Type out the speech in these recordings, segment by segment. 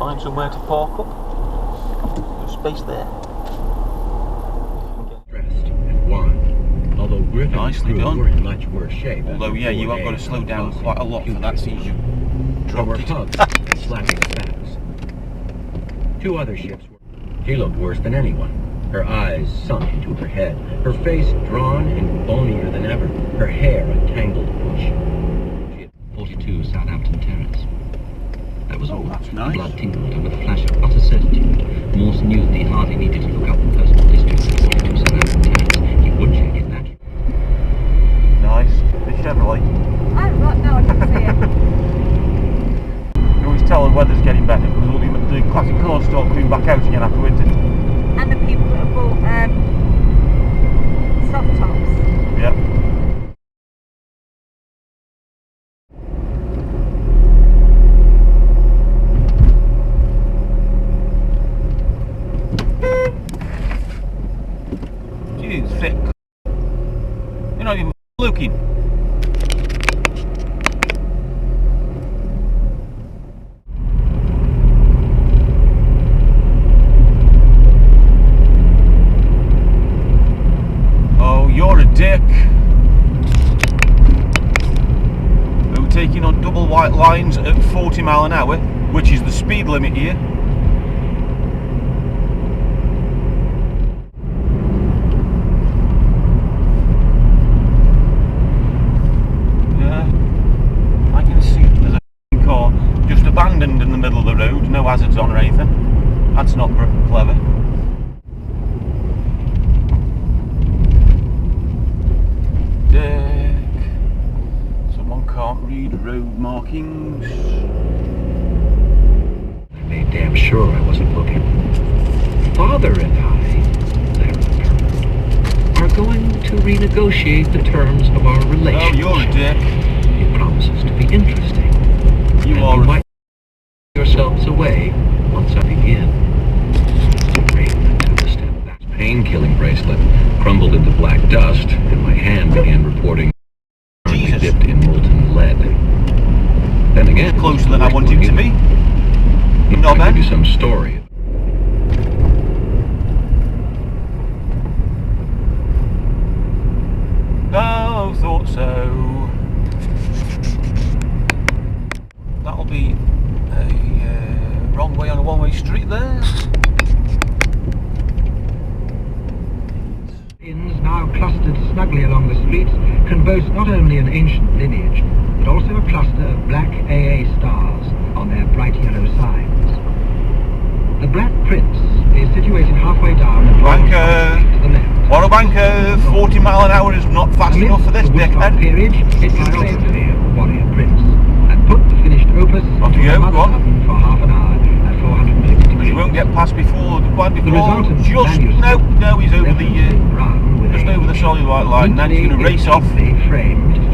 find somewhere to park up. There's space there. Dressed and wan, although Griffin and Nicely crew done. were in much worse shape. Although, yeah, you have got to slow down quite a lot for that scene. You There were dropped it. hugs and slapping of backs. 2 other ships were... She looked worse than anyone. Her eyes sunk into her head, her face drawn and bonier than ever, her hair a tangled bush. She had 42 Southampton Terrace. That was all. That's nice. Blood tingled, and with a flash of utter certitude, Morse knew that he hardly needed to look up the personal history of 42 Southampton Terrace. He would check it naturally. Nice. The Chevrolet. Oh, right, now I can see it. You always tell the weather's getting better because all the classic cars start coming back out again after winter. And the people that have bought soft tops. Yep. You thick. You're not even looking. Oh, you're a dick. We're taking on double white lines at 40 mile an hour, which is the speed limit here. Abandoned in the middle of the road, no hazards on or anything. That's not clever. Dick. Someone can't read road markings. I made damn sure I wasn't looking. Father and I, Larry, are going to renegotiate the terms of our relationship. Oh, you're a dick. It promises to be interesting. You And are you a might yourselves away once I begin. Rain to the step. That pain-killing bracelet crumbled into black dust, and my hand began reporting Jesus. dipped in molten lead. Then again, Closer than I want it to be. Not I'll bad. give you some story. Oh, thought so. That'll be a wrong way on a one-way street there. Inns, now clustered snugly along the streets, can boast not only an ancient lineage, but also a cluster of black AA stars on their bright yellow signs. The Black Prince is situated halfway down the Banker. to the left. What a banker! 40 mile an hour is not fast enough for this Amidst the Woodstock dickhead. period, it was claimed to be a warrior prince, and put the finished opus Off you into go, the mother go on. oven for half an hour at 450 degrees. You won't get past before the one The before. resultant Just manuscript, no, he's over the just over the solid white line. Now he's going to race off. Framed, and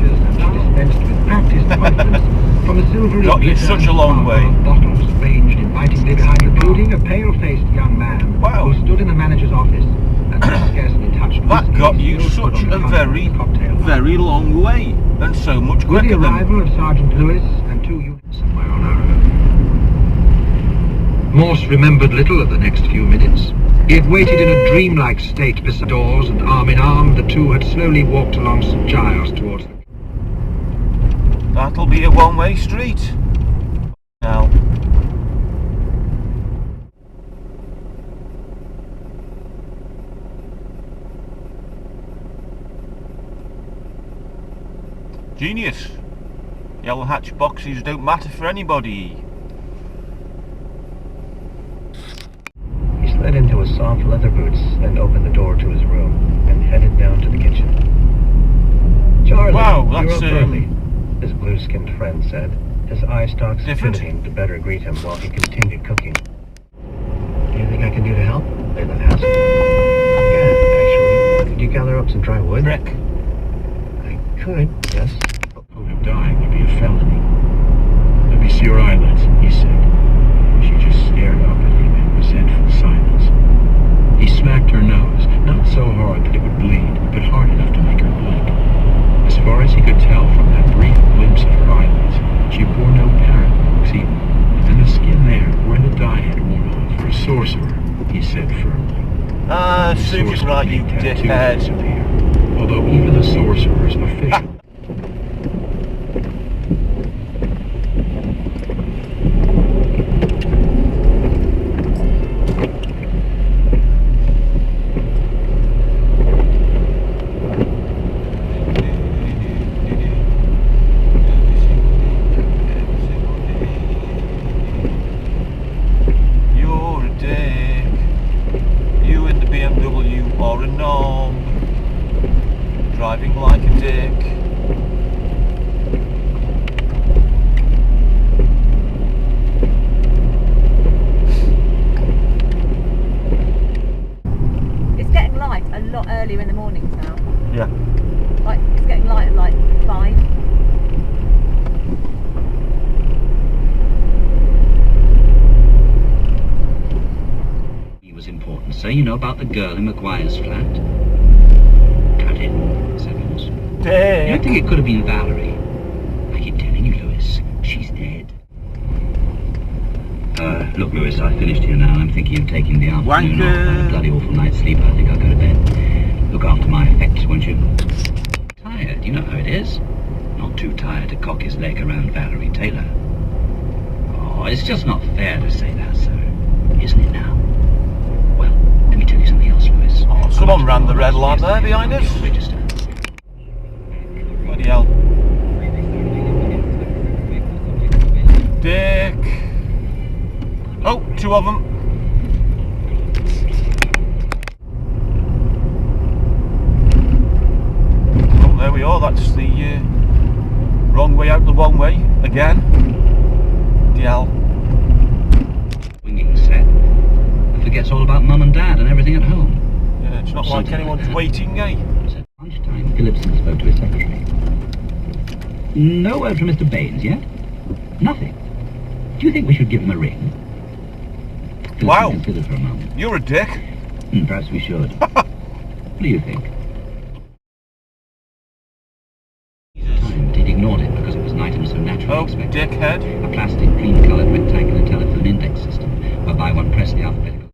dispensed with practiced ointments from a silvery Got you glitter such a and long sparkle way. of bottles ranged invitingly behind the bar, including a pale-faced young man Wow. who stood in the manager's office and scarcely touched That whiskey got you still put such on the a front of his cocktail bar. very long way, and so much With the quicker than. arrival of Sergeant Lewis and 2 units somewhere on our own. Morse remembered little of the next few minutes. He had waited in a dreamlike state beside doors, and arm in arm the two had slowly walked along St. Giles towards the... That'll be a one-way street. Now. Genius. Yellow hatch boxes don't matter for anybody. He slid into his soft leather boots and opened the door to his room and headed down to the kitchen. Charlie, Wow, you're that's, up early, his blue-skinned friend said, his eye stalks Different. pivoting to better greet him while he continued cooking. Anything I can do to help? Leyland asked. Yeah, actually. Could you gather up some dry wood? Rick. I could, yes. Code of dying would be a felony. Let me see your eyelids, he said. She just stared up at him in resentful silence. He smacked her nose, not so hard that it would bleed, but hard enough to make her blink. As far as he could tell from that brief glimpse of her eyelids, she bore no parent marks either, and the skin there, where the right, you Make tattoos dickhead. disappear. Although even the sorcerer's official. You're a dick. You in the BMW are a knob. Driving like a dick. It's getting light a lot earlier in the mornings now. Yeah. Like it's getting light at like 5. It was important, sir. You know about the girl in Maguire's flat? Cut it. Seconds. You don't Dick. think it could have been Valerie? I keep telling you, Lewis, she's dead. Look, Lewis, I finished here now and I'm thinking of taking the afternoon off. I had a bloody awful night's sleep. I think I'll go to bed. Look after my effects, won't you? Tired, you know how it is. Not too tired to cock his leg around Valerie Taylor. Oh, it's just not fair to say that, sir. Isn't it now? Well, let me tell you something else, Lewis. Oh, someone ran the red line there behind us. Register. Bloody hell. Dick. Oh, 2 of them. Oh, there we are. That's the wrong way out the one way again. DL. Winging set. And forgets all about Mum and Dad and everything at home. Yeah, it's not like Something like anyone's that. waiting, eh? At lunchtime, Phillipson spoke to his secretary. No word from Mr. Baines yet? Nothing. Do you think we should give him a ring? Phillipson Wow. considered for a moment. You're a dick. Perhaps we should. What do you think? Time, but he'd ignored it because it was an item so naturally Oh, expected. dickhead. A plastic, cream-coloured rectangular telephone index system, whereby one pressed the alphabetical.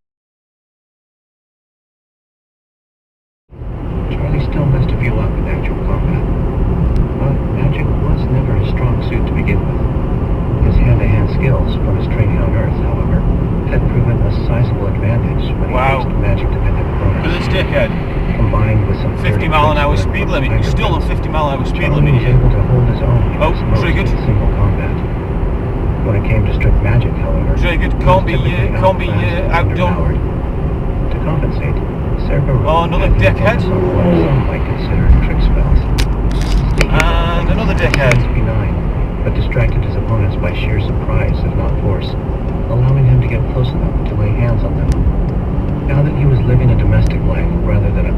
Charlie still messed a few up in actual combat. But magic was never his strong suit to begin with. His hand-to-hand skills from his training on Earth, however, had proven a sizable advantage when he Wow. faced magic-dependent Look at opponents. this dickhead. Combined with some 50 mile an hour speed limit. He's still on 50 mile an hour speed limit Charlie was here. able to hold his own Oh, against most triggered. in single combat. When it came to strict magic, however, Triggered. he was Can't be, typically can't be outclassed and outdone. underpowered. To compensate, Cerberus Oh, another had to dickhead. focus on what some might consider trick spells. And another dickhead. Benign, but distracted his opponents by sheer surprise, if not force, allowing him to get close enough to lay hands on them. Now that he was living a domestic life rather than a